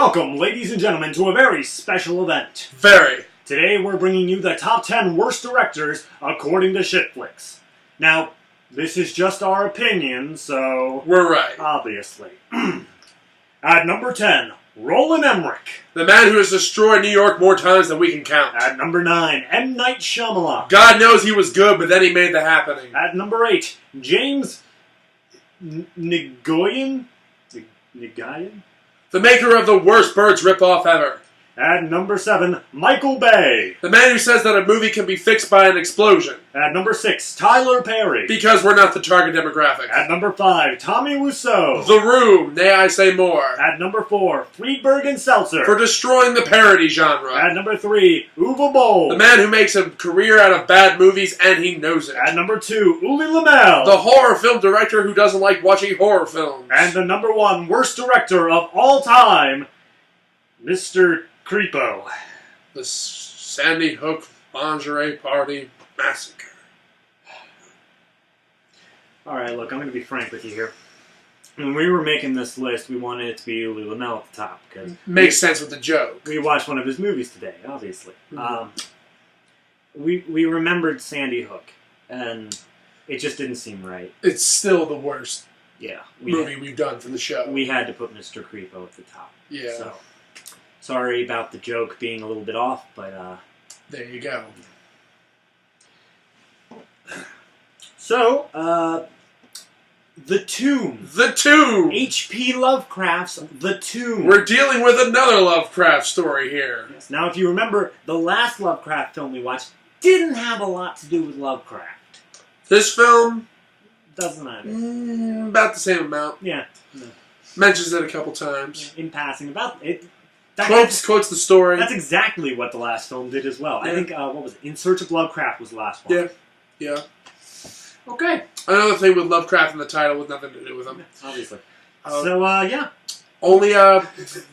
Welcome, ladies and gentlemen, to a very special event. Very. Today we're bringing you the top 10 worst directors according to ShitFlix. Now, this is just our opinion, so... We're right. Obviously. At number 10, Roland Emmerich. The man who has destroyed New York more times than we can count. At number 9, M. Night Shyamalan. God knows he was good, but then he made the happening. At number 8, James Nguyen? Nguyen? The maker of the worst Birds ripoff ever. At number 7, Michael Bay. The man who says that a movie can be fixed by an explosion. At number 6, Tyler Perry. Because we're not the target demographic. At number 5, Tommy Wiseau. The Room, nay I say more. At number 4, Friedberg and Seltzer. For destroying the parody genre. At number 3, Uwe Boll. The man who makes a career out of bad movies and he knows it. At number 2, Ulli Lommel. The horror film director who doesn't like watching horror films. And the number 1 worst director of all time, Mr. Creepo. The Sandy Hook Lingerie Party Massacre. Alright, look, I'm going to be frank with you here. When we were making this list, we wanted it to be Ulli Lommel at the top. Because makes sense with the joke. We watched one of his movies today, obviously. Mm-hmm. We remembered Sandy Hook, and it just didn't seem right. It's still the worst movie we've done for the show. We had to put Mr. Creepo at the top. Yeah. So, sorry about the joke being a little bit off, but there you go. So, The Tomb. The Tomb! H.P. Lovecraft's The Tomb. We're dealing with another Lovecraft story here. Yes. Now, if you remember, the last Lovecraft film we watched didn't have a lot to do with Lovecraft. This film? Doesn't either. About the same amount. Yeah. Mentions it a couple times. In passing about it. Quotes the story. That's exactly what the last film did as well. Yeah. I think, what was it? In Search of Lovecraft was the last one. Yeah. Okay. Another thing with Lovecraft in the title with nothing to do with him. Obviously. Yeah. Only,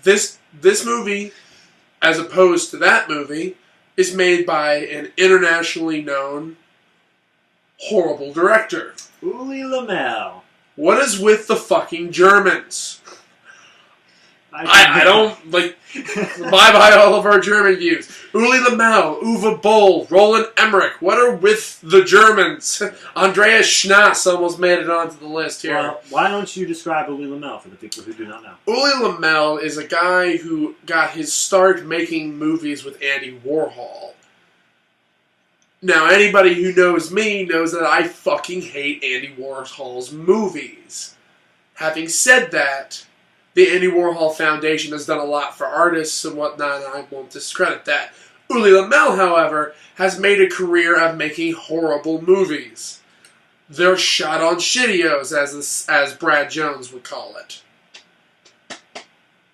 this movie, as opposed to that movie, is made by an internationally known horrible director. Ulli Lommel. What is with the fucking Germans? I don't, like, bye-bye all of our German views. Ulli Lommel, Uwe Boll, Roland Emmerich. What are with the Germans? Andreas Schnass almost made it onto the list here. Well, why don't you describe Ulli Lommel for the people who do not know? Ulli Lommel is a guy who got his start making movies with Andy Warhol. Now, anybody who knows me knows that I fucking hate Andy Warhol's movies. Having said that, the Andy Warhol Foundation has done a lot for artists and whatnot, and I won't discredit that. Ulli Lommel, however, has made a career of making horrible movies. They're shot on shittios, as Brad Jones would call it.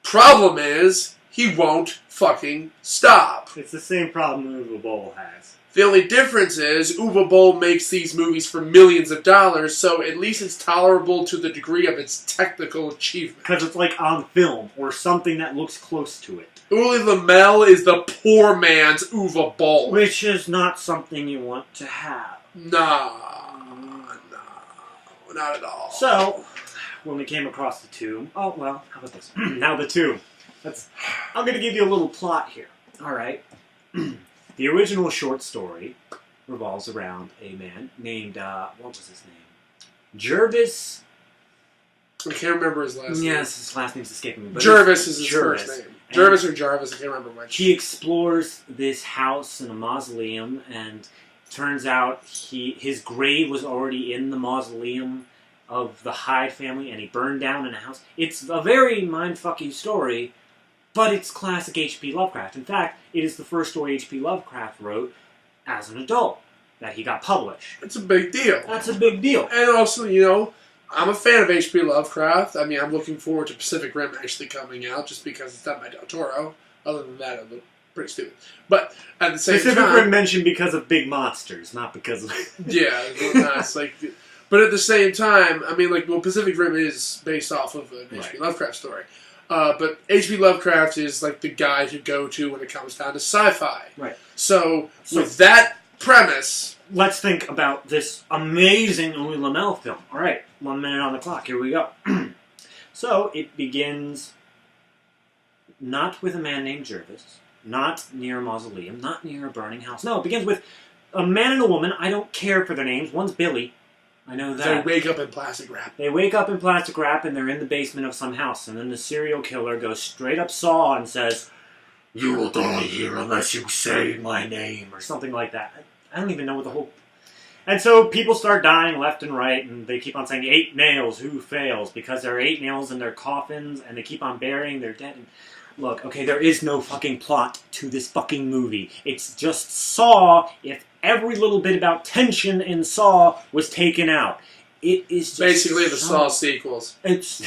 Problem is, he won't fucking stop. It's the same problem Uwe Boll has. The only difference is, Uwe Boll makes these movies for millions of dollars, so at least it's tolerable to the degree of its technical achievement. Because it's like on film, or something that looks close to it. Ulli Lommel is the poor man's Uwe Boll. Which is not something you want to have. No, not at all. So, when we came across The Tomb... Oh, well, how about this? Now The Tomb. I'm going to give you a little plot here. Alright. The original short story revolves around a man named, what was his name? Jervis... I can't remember his last name. Yes, his last name's escaping me. But Jervis is his first name. Jervis or Jarvis, I can't remember which. He explores this house in a mausoleum, and turns out his grave was already in the mausoleum of the Hyde family, and he burned down in a house. It's a very mindfucky story, but it's classic H.P. Lovecraft. In fact, it is the first story H.P. Lovecraft wrote as an adult that he got published. It's a big deal. That's a big deal. And also, you know, I'm a fan of H.P. Lovecraft. I mean, I'm looking forward to Pacific Rim actually coming out just because it's done by Del Toro. Other than that, it looked pretty stupid. But at the same time... Pacific Rim mentioned because of big monsters, not because of... Yeah, it's like... But at the same time, I mean, like, well, Pacific Rim is based off of an H.P. Lovecraft story. But H.P. Lovecraft is, like, the guy to go to when it comes down to sci-fi. Right. So with that premise... Let's think about this amazing Ulli Lommel film. All right, 1 minute on the clock. Here we go. So it begins not with a man named Jervis, not near a mausoleum, not near a burning house. No, it begins with a man and a woman. I don't care for their names. One's Billy. I know that. They wake up in plastic wrap. They wake up in plastic wrap and they're in the basement of some house. And then the serial killer goes straight up Saw and says, "You will die here unless you say my name," or something like that. I don't even know what the whole... And so people start dying left and right, and they keep on saying, 8 nails, who fails? Because there are 8 nails in their coffins, and they keep on burying their dead. And look, okay, there is no fucking plot to this fucking movie. It's just Saw if every little bit about tension in Saw was taken out. It is just basically the Saw sequels. It's...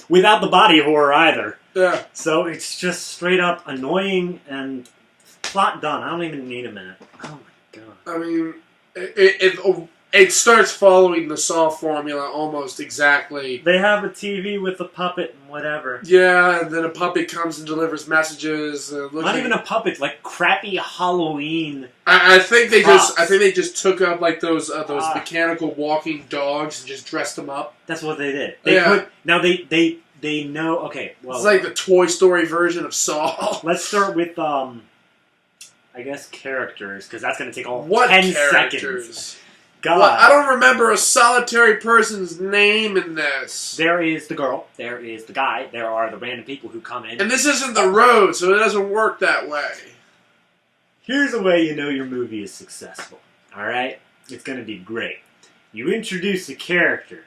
without the body horror either. Yeah. So it's just straight up annoying and plot done. I don't even need a minute. Oh my god. I mean... It starts following the Saw formula almost exactly. They have a TV with a puppet and whatever. Yeah, and then a puppet comes and delivers messages. Not even a puppet, like crappy Halloween. I think they props. just took up like those mechanical walking dogs and just dressed them up. That's what they did. Now they know. Okay, well, it's like the Toy Story version of Saw. Let's start with I guess characters, because that's going to take all 10 characters? Seconds. God. Well, I don't remember a solitary person's name in this. There is the girl. There is the guy. There are the random people who come in. And this isn't the road, so it doesn't work that way. Here's a way you know your movie is successful. Alright? It's going to be great. You introduce a character.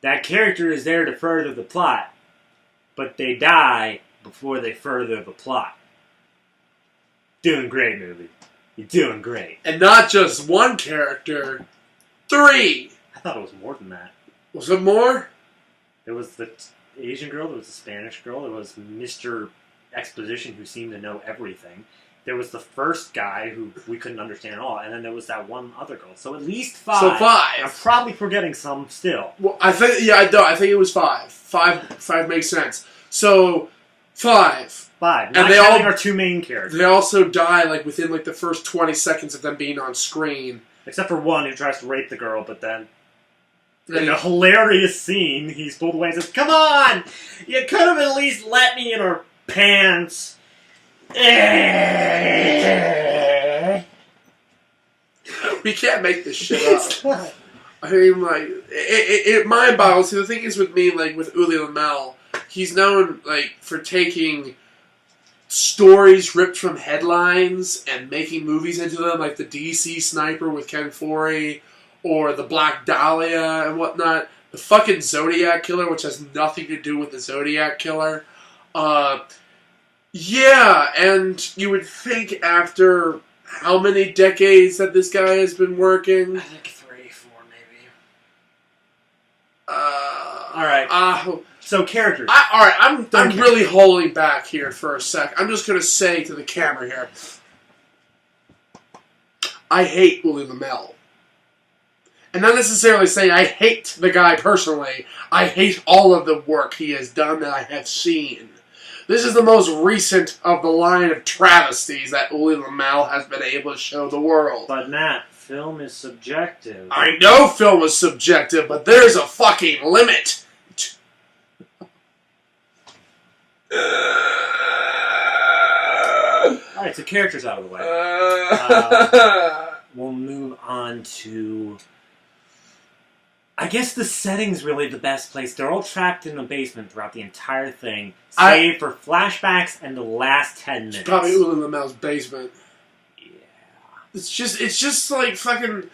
That character is there to further the plot, but they die before they further the plot. Doing great, movie. You're doing great. And not just one character, 3. I thought it was more than that. Was it more? There was the Asian girl, there was the Spanish girl, there was Mr. Exposition who seemed to know everything. There was the first guy who we couldn't understand at all, and then there was that one other girl. So at least 5. So 5. I'm probably forgetting some still. Well, I think it was 5. 5 makes sense. So 5. 5. Not counting our 2 main characters. They also die like within like the first 20 seconds of them being on screen. Except for one who tries to rape the girl, but then in a hilarious scene, he's pulled away and says, "Come on! You could have at least let me in her pants." We can't make this shit up. I mean, like, it mind boggles. See, the thing is with me, like with Ulli Lommel, he's known like for taking stories ripped from headlines and making movies into them, like the DC Sniper with Ken Foree, or the Black Dahlia and whatnot. The fucking Zodiac Killer, which has nothing to do with the Zodiac Killer. Yeah, and you would think after how many decades that this guy has been working? I think 3, 4, maybe. Alright. So, characters. Alright, I'm really holding back here for a sec. I'm just going to say to the camera here, I hate Ulli Lommel. And not necessarily saying I hate the guy personally. I hate all of the work he has done that I have seen. This is the most recent of the line of travesties that Ulli Lommel has been able to show the world. But Matt, film is subjective. I know film is subjective, but there's a fucking limit. Alright, so characters out of the way. We'll move on to... I guess the setting's really the best place. They're all trapped in a basement throughout the entire thing, save for flashbacks and the last 10 minutes. It's probably Ulli Lommel's basement. Yeah. It's just like fucking...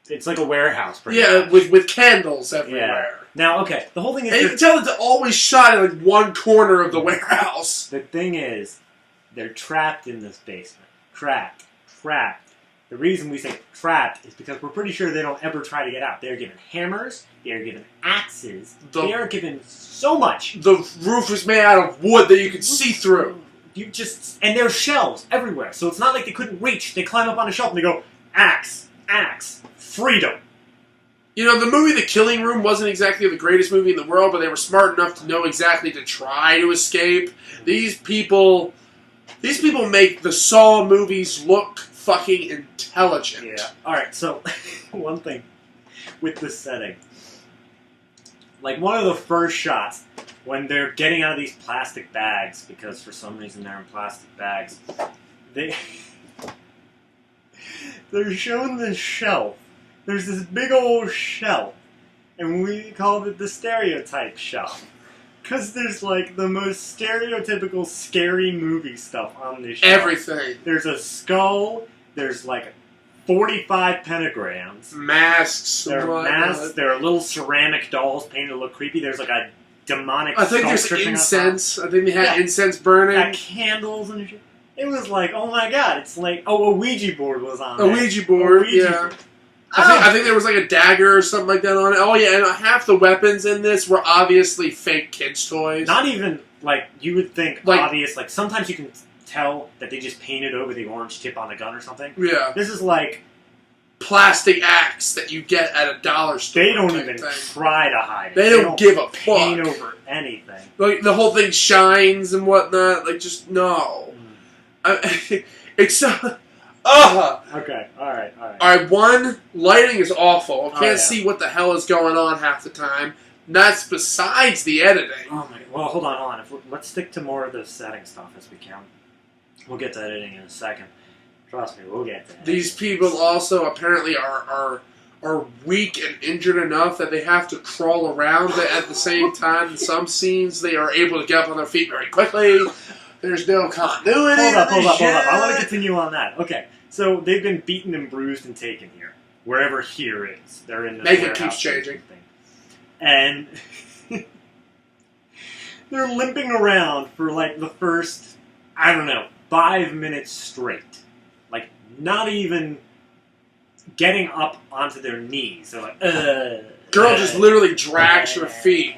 It's like a warehouse, pretty much. with candles everywhere. Yeah. Now, okay, the whole thing is... And you can tell it's always shot in like one corner of the warehouse. The thing is, they're trapped in this basement. Trapped. The reason we say trapped is because we're pretty sure they don't ever try to get out. They're given hammers, they're given axes, they are given so much. The roof is made out of wood that you can see through. And there's shelves everywhere, so it's not like they couldn't reach. They climb up on a shelf and they go, axe, freedom. You know, the movie The Killing Room wasn't exactly the greatest movie in the world, but they were smart enough to know exactly to try to escape. These people make the Saw movies look fucking intelligent. Yeah. Alright, so, one thing with this setting. Like, one of the first shots, when they're getting out of these plastic bags, because for some reason they're in plastic bags, they're shown this shelf. There's this big old shelf, and we called it the stereotype shelf. Because there's, like, the most stereotypical scary movie stuff on this shelf. Everything. There's a skull, there's, like, 45 pentagrams. Masks. There are masks, there are little ceramic dolls painted to look creepy. There's, like, a demonic I think there's incense. I think they had incense burning. Got candles and shit. It was like, oh my god, it's like, oh, a Ouija board was on there. A Ouija board, yeah. I think there was like a dagger or something like that on it. Oh yeah, and half the weapons in this were obviously fake kids' toys. Not even, like, you would think like, obvious, like, sometimes you can tell that they just painted over the orange tip on the gun or something. Yeah. This is like... plastic axe that you get at a dollar store. They don't even try to hide it. They don't give a fuck. Paint over anything. Like, the whole thing shines and whatnot. Like, just, no. It's so... Okay, alright. Alright, one, lighting is awful. I can't see what the hell is going on half the time. That's besides the editing. Oh my... Well, hold on. Let's stick to more of the setting stuff as we can. We'll get to editing in a second. Trust me, we'll get to that. These people also apparently are weak and injured enough that they have to crawl around at the same time. In some scenes, they are able to get up on their feet very quickly. There's no continuity. Hold up. I want to continue on that. Okay, so they've been beaten and bruised and taken here. Wherever here is. They're in the Makeup keeps changing. Thing. And they're limping around for like the first, 5 minutes straight. Like, not even getting up onto their knees. They're like, Girl just literally drags her feet.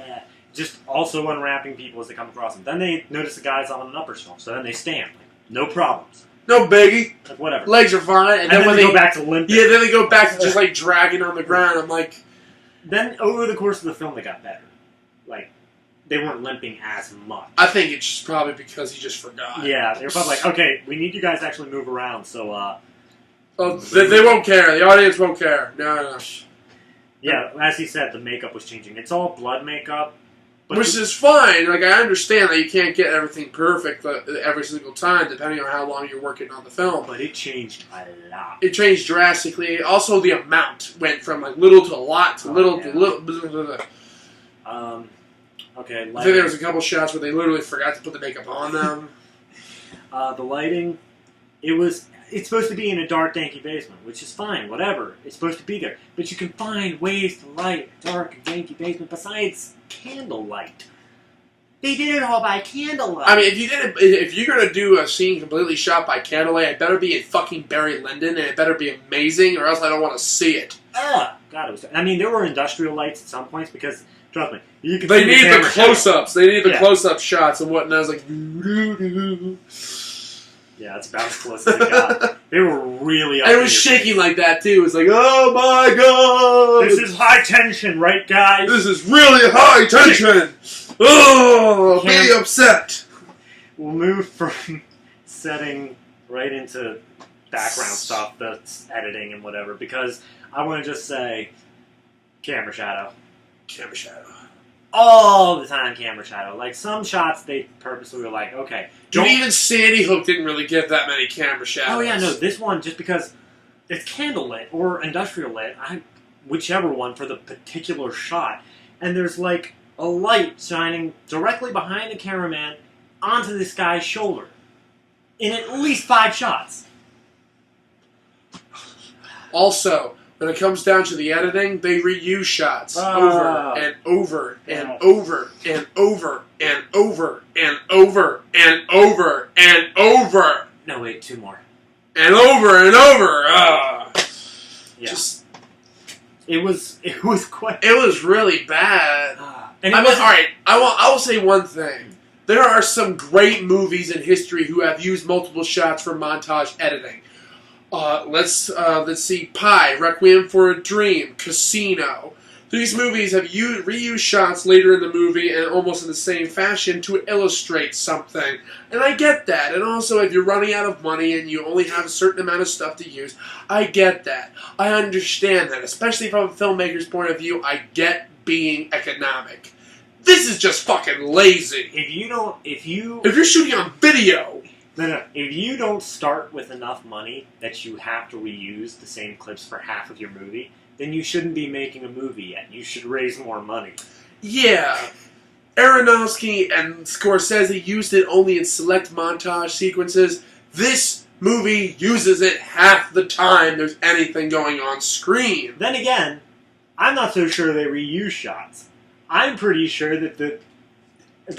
Just also unwrapping people as they come across them. Then they notice the guy's on an upper shelf, so then they stand. Like, no problems. No biggie. Like, whatever. Legs are fine. And then when they go back to limping. Yeah, then they go back to just like dragging on the ground. I'm like... Then over the course of the film, they got better. Like, they weren't limping as much. I think it's just probably because he just forgot. Yeah, they were probably like, okay, we need you guys to actually move around, so, Oh, they won't care. The audience won't care. No. Yeah, as he said, the makeup was changing. It's all blood makeup. Which is fine. Like, I understand that you can't get everything perfect every single time, depending on how long you're working on the film. But it changed a lot. It changed drastically. Also, the amount went from like little to a lot to little to little. Okay. I think there was a couple shots where they literally forgot to put the makeup on them. The lighting, it's supposed to be in a dark, danky basement, which is fine, whatever. It's supposed to be there. But you can find ways to light a dark and danky basement besides candlelight. They did it all by candlelight. I mean, if you're gonna do a scene completely shot by candlelight, it better be in fucking Barry Lyndon, and it better be amazing, or else I don't want to see it. God, it was. I mean, there were industrial lights at some points because, trust me, you could. They need the close-ups. They need the close-up shots and whatnot. It's like. Yeah, that's about as close as it got. They were really up. And it was shaking like that, too. It was like, oh my god! This is high tension, right, guys? This is really high tension! Oh, be upset! We'll move from setting right into background stuff, that's editing and whatever, because I want to just say, camera shadow. Camera shadow. All the time camera shadow. Like, some shots they purposely were like, okay. Dude, even Sandy Hook didn't really give that many camera shadows. Oh yeah, no, this one, just because it's candlelit or industrial lit, whichever one for the particular shot, and there's like a light shining directly behind the cameraman onto this guy's shoulder in at least 5 shots. Also, when it comes down to the editing, they reuse shots over and over and over and over and over and over and over and over. No, wait, 2 more. And over and over. Yeah. It was quite. It was really bad. And all right. I will say one thing. There are some great movies in history who have used multiple shots for montage editing. Let's see. Pi, Requiem for a Dream, Casino. These movies have reused shots later in the movie and almost in the same fashion to illustrate something. And I get that. And also, if you're running out of money and you only have a certain amount of stuff to use, I get that. I understand that. Especially from a filmmaker's point of view, I get being economic. This is just fucking lazy. If you're shooting on video. No. If you don't start with enough money that you have to reuse the same clips for half of your movie, then you shouldn't be making a movie yet. You should raise more money. Yeah. Aronofsky and Scorsese used it only in select montage sequences. This movie uses it half the time there's anything going on screen. Then again, I'm not so sure they reuse shots. I'm pretty sure that the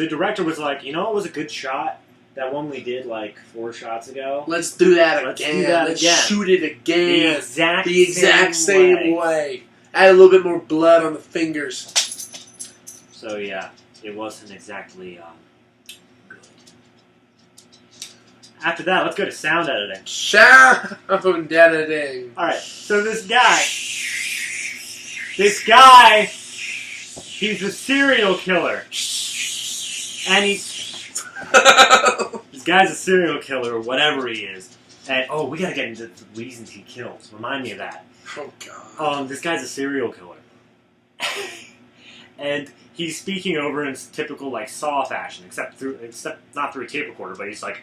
director was like, you know, it was a good shot. That one we did like 4 shots ago. Let's do that again. Let's shoot it again. The exact same way. Add a little bit more blood on the fingers. So yeah, it wasn't exactly good. After that, let's go to sound editing. Sound editing. Alright, so this guy, he's a serial killer. And this guy's a serial killer, or whatever he is. And, we gotta get into the reasons he kills. Remind me of that. Oh, God. This guy's a serial killer. And he's speaking over in typical, like, Saw fashion, except not through a tape recorder, but he's like,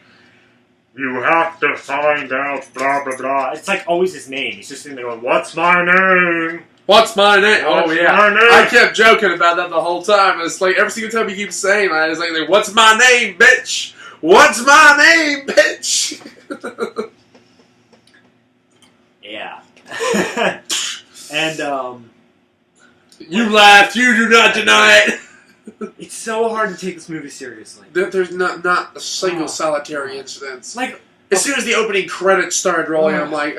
you have to find out, blah, blah, blah. It's like always his name. He's just sitting there going, what's my name? What's my name? What's my name? I kept joking about that the whole time. It's like every single time he keeps saying that, it's like, what's my name, bitch? What's my name, bitch? Yeah. And, you laughed, you do not deny it. It's so hard to take this movie seriously. There's not a single solitary incident. Like, as soon as the opening credits started rolling, I'm like,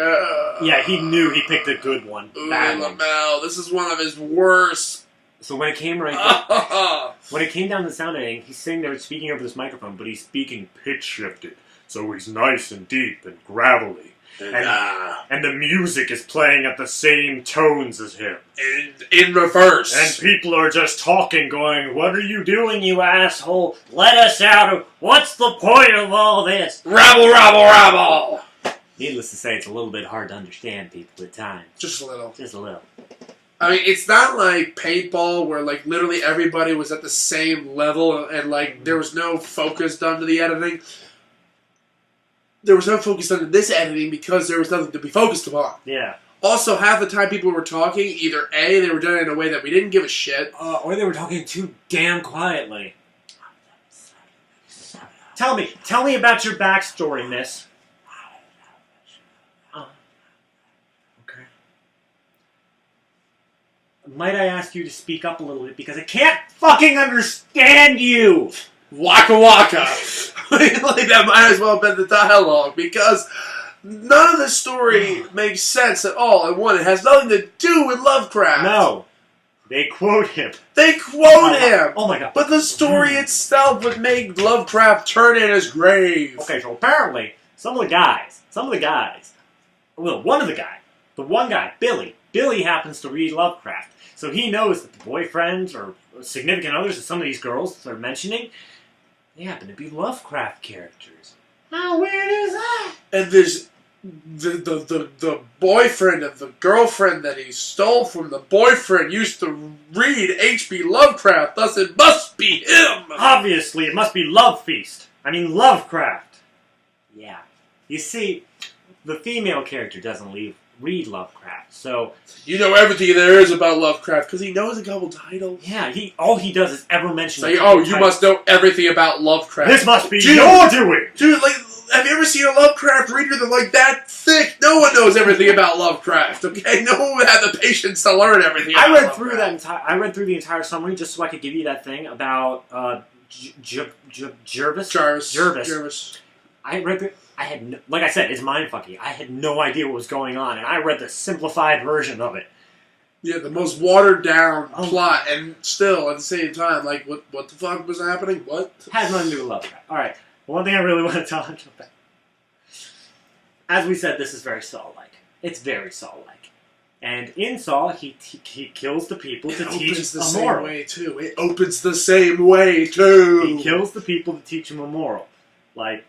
yeah, he knew he picked a good one. Ulli Lommel, this is one of his worst. So when it came when it came down to sound editing, he's sitting there speaking over this microphone, but he's speaking pitch shifted. So he's nice and deep and gravelly. And the music is playing at the same tones as him. In reverse. And people are just talking, going, what are you doing, you asshole? Let us out of... What's the point of all this? Rabble, rabble, rabble! Needless to say, it's a little bit hard to understand people at times. Just a little. Just a little. I mean, it's not like Paintball where, like, literally everybody was at the same level and, like, there was no focus done to the editing. There was no focus on this editing because there was nothing to be focused upon. Yeah. Also, half the time people were talking, either A, they were done in a way that we didn't give a shit. Or they were talking too damn quietly. Tell me about your backstory, miss. Okay. Might I ask you to speak up a little bit because I can't fucking understand you! Waka waka. Like, that might as well have been the dialogue, because none of the story makes sense at all. And one, it has nothing to do with Lovecraft. No. They quote him. They quote him! Oh my god. But the story itself would make Lovecraft turn in his grave. Okay, so apparently, one of the guys, the one guy, Billy happens to read Lovecraft. So he knows that the boyfriends or significant others of some of these girls that they're mentioning, they happen to be Lovecraft characters. How weird is that? And there's the boyfriend of the girlfriend that he stole from the boyfriend used to read H.P. Lovecraft, thus it must be him! Obviously, it must be Lovecraft. Yeah. You see, the female character doesn't read Lovecraft, so... You know everything there is about Lovecraft, because he knows a couple titles. Yeah, all he does is ever mention... Say, you must know everything about Lovecraft. This must be your doing! Dude, like, have you ever seen a Lovecraft reader that's like that thick? No one knows everything about Lovecraft, okay? No one would have the patience to learn everything about Lovecraft. I read through the entire summary just so I could give you that thing about Jervis. I read through... like I said, it's mindfucking. I had no idea what was going on, and I read the simplified version of it. Yeah, the most watered down plot, and still at the same time, like, what the fuck was happening? What? Had nothing to do with Lovecraft. Alright, one thing I really want to tell you about. As we said, this is very Saw-like. It's very Saw-like. And in Saw, he kills the people to teach a moral. It opens the same way, too. He kills the people to teach them a moral. Like...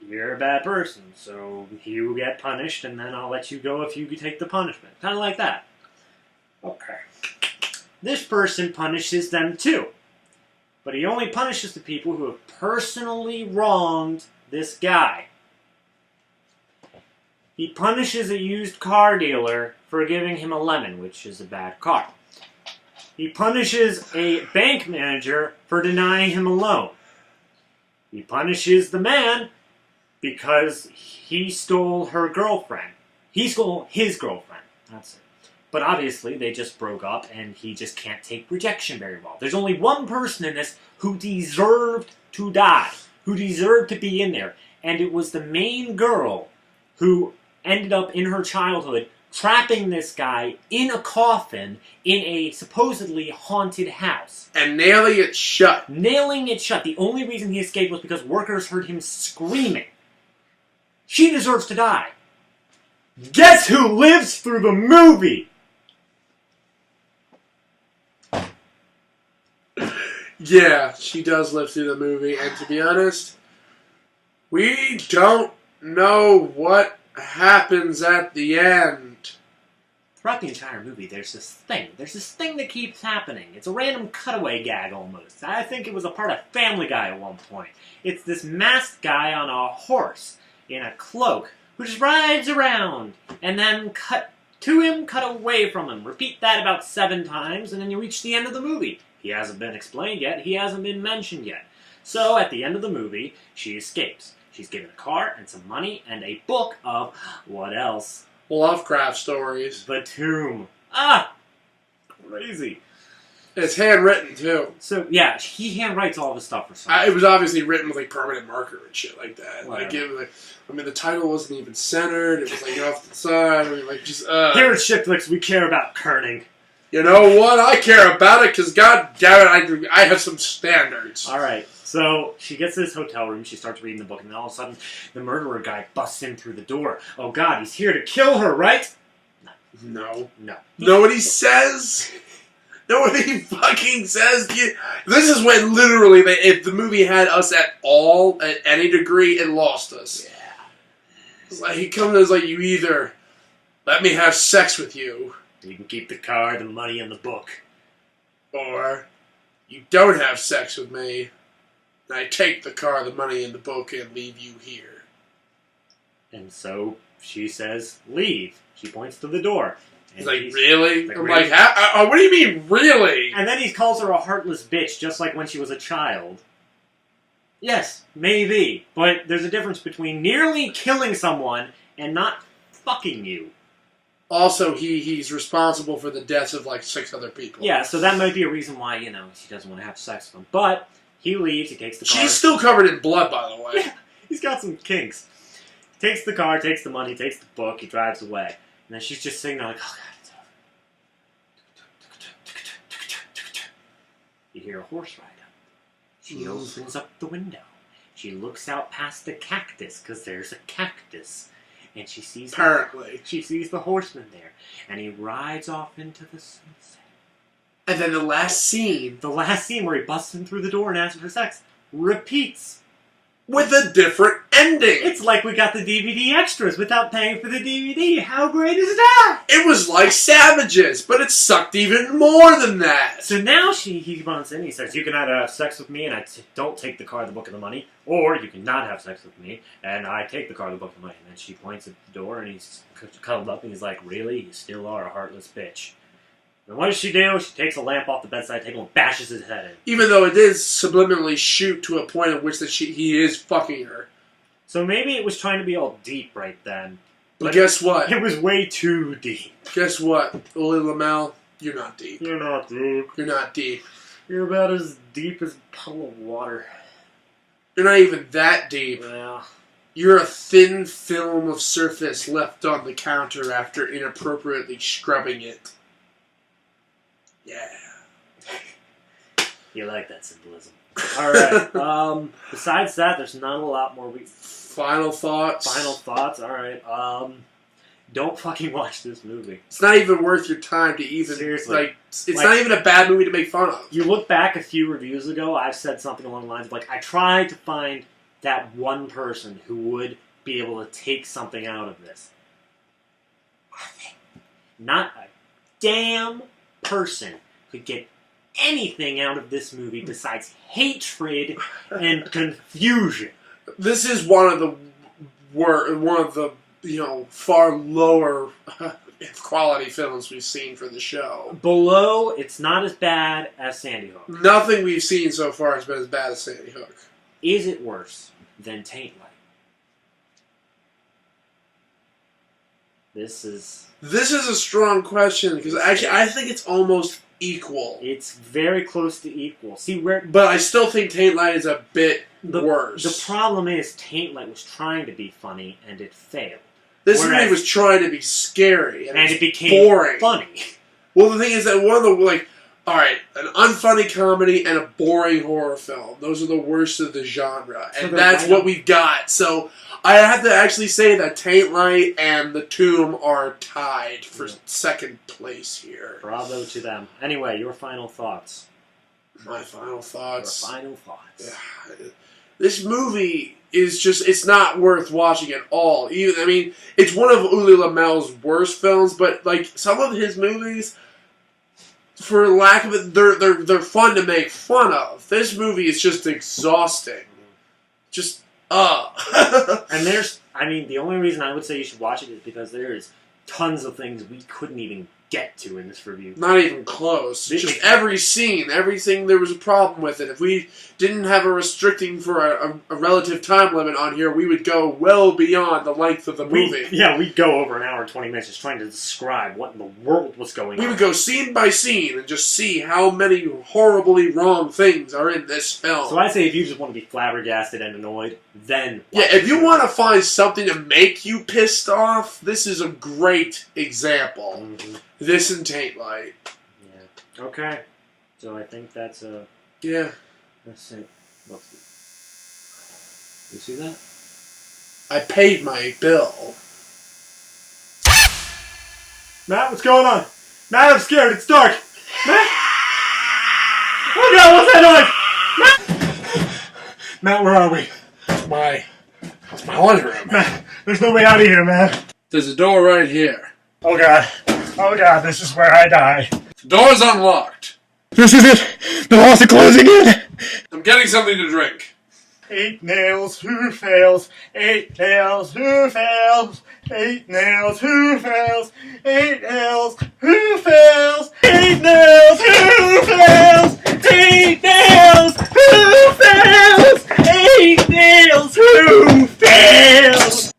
You're a bad person, so you get punished, and then I'll let you go if you take the punishment. Kind of like that. Okay. This person punishes them too. But he only punishes the people who have personally wronged this guy. He punishes a used car dealer for giving him a lemon, which is a bad car. He punishes a bank manager for denying him a loan. He punishes the man because he stole her girlfriend. He stole his girlfriend. That's it. But obviously, they just broke up, and he just can't take rejection very well. There's only one person in this who deserved to die, who deserved to be in there, and it was the main girl who ended up in her childhood trapping this guy in a coffin in a supposedly haunted house. And nailing it shut. Nailing it shut. The only reason he escaped was because workers heard him screaming. She deserves to die. Guess who lives through the movie? Yeah, she does live through the movie, and to be honest, we don't know what happens at the end. Throughout the entire movie, there's this thing. There's this thing that keeps happening. It's a random cutaway gag, almost. I think it was a part of Family Guy at one point. It's this masked guy on a horse in a cloak who just rides around, and then cut to him, cut away from him. Repeat that about 7 times, and then you reach the end of the movie. He hasn't been explained yet. He hasn't been mentioned yet. So, at the end of the movie, she escapes. She's given a car and some money and a book of, what else? Lovecraft stories. The Tomb. Ah! Crazy. It's handwritten, too. So, yeah, he handwrites all this stuff for some It was obviously written with, like, permanent marker and shit like that. Whatever. Like, the title wasn't even centered. It was, like, off the side. I mean, like, just, Here at ShitFlix, we care about kerning. You know what? I care about it, because, god damn it, I have some standards. Alright, so she gets to this hotel room, she starts reading the book, and then all of a sudden, the murderer guy busts in through the door. Oh god, he's here to kill her, right? No. No. Know what he says? Know what he fucking says? This is when, literally, if the movie had us at all, at any degree, it lost us. Yeah. It's like, he comes and is like, you either let me have sex with you, You can keep the car, the money, and the book. or you don't have sex with me, and I take the car, the money, and the book, and leave you here. And so she says, leave. She points to the door. He's like, really? Like, I'm really? like, what do you mean, really? And then he calls her a heartless bitch, just like when she was a child. Yes, maybe. But there's a difference between nearly killing someone and not fucking you. Also, he's responsible for the deaths of, like, 6 other people. Yeah, so that might be a reason why, she doesn't want to have sex with him. But he leaves, he takes the car. She's still covered in blood, by the way. He's got some kinks. He takes the car, takes the money, takes the book, he drives away. And then she's just sitting there like, oh god, it's over. You hear a horse ride up. She opens up the window. She looks out past the cactus, because there's a cactus. And she sees the horseman there. And he rides off into the sunset. And then the last scene where he busts in through the door and asks for sex repeats. with a different ending. It's like we got the DVD extras without paying for the DVD. How great is that? It was like Savages, but it sucked even more than that. So now he runs in, he says, you can either have sex with me and I don't take the car, the book, and the money, or you can not have sex with me and I take the car, the book, and the money. And then she points at the door and he's cuddled up and he's like, really? You still are a heartless bitch. And what does she do? She takes a lamp off the bedside table and bashes his head in. Even though it is subliminally shoot to a point at which he is fucking her. So maybe it was trying to be all deep right then. But guess what? It was way too deep. Guess what? Ulli Lommel, you're not deep. You're not deep. You're not deep. You're about as deep as a puddle of water. You're not even that deep. Well, You're a thin film of surface left on the counter after inappropriately scrubbing it. Yeah. You like that symbolism. Alright, besides that, there's not a lot more Final thoughts? Final thoughts? Alright, don't fucking watch this movie. It's not even worth your time to even... Seriously. Like, it's not even a bad movie to make fun of. You look back a few reviews ago, I've said something along the lines of, like, I tried to find that one person who would be able to take something out of this. Nothing. Not a damn person could get anything out of this movie besides hatred and confusion. This is one of the far lower quality films we've seen for the show. Below, it's not as bad as Sandy Hook. Nothing we've seen so far has been as bad as Sandy Hook. Is it worse than Taint Light? This is a strong question because actually I think it's almost equal. It's very close to equal. But I still think Taint Light is a bit worse. The problem is Taint Light was trying to be funny and it failed. This movie was trying to be scary and it became boring. Funny. Well, the thing is that one of the alright, an unfunny comedy and a boring horror film. Those are the worst of the genre. And that's what we've got. So I have to actually say that Taint Light and The Tomb are tied for second place here. Bravo to them. Anyway, your final thoughts. My final thoughts. Your final thoughts. Yeah. This movie is just, it's not worth watching at all. It's one of Ulli Lommel's worst films, but some of his movies, for lack of it, they're fun to make fun of. This movie is just exhausting. And the only reason I would say you should watch it is because there's tons of things we couldn't even get to in this review. Not even close. Just every scene, everything, there was a problem with it. If we didn't have a restricting for a relative time limit on here, we would go well beyond the length of the movie. We'd go over an hour and 20 minutes just trying to describe what in the world was going on. We would go scene by scene and just see how many horribly wrong things are in this film. So I say if you just want to be flabbergasted and annoyed, then if you want to find something to make you pissed off, this is a great example. Mm-hmm. This and Taint Light. Yeah. Okay. So I think that's a... Yeah. Let's see. You see that? I paid my bill. Matt, what's going on? Matt, I'm scared. It's dark. Matt? Oh God, what's that noise? Matt, where are we? It's my living room. Matt, there's no way out of here, man. There's a door right here. Oh God. Oh God, this is where I die. The door's unlocked. This is it. The walls are closing in. I'm getting something to drink. 8 nails, who fails? 8 nails, who fails? 8 nails, who fails? 8 nails, who fails? 8 nails, who fails? 8 nails, who fails? 8 nails, who fails?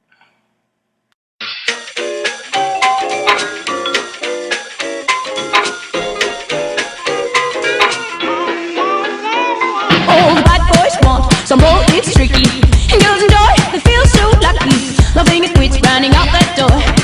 Some more, it's tricky. And girls enjoy, they feel so lucky. Loving it, quits running out that door.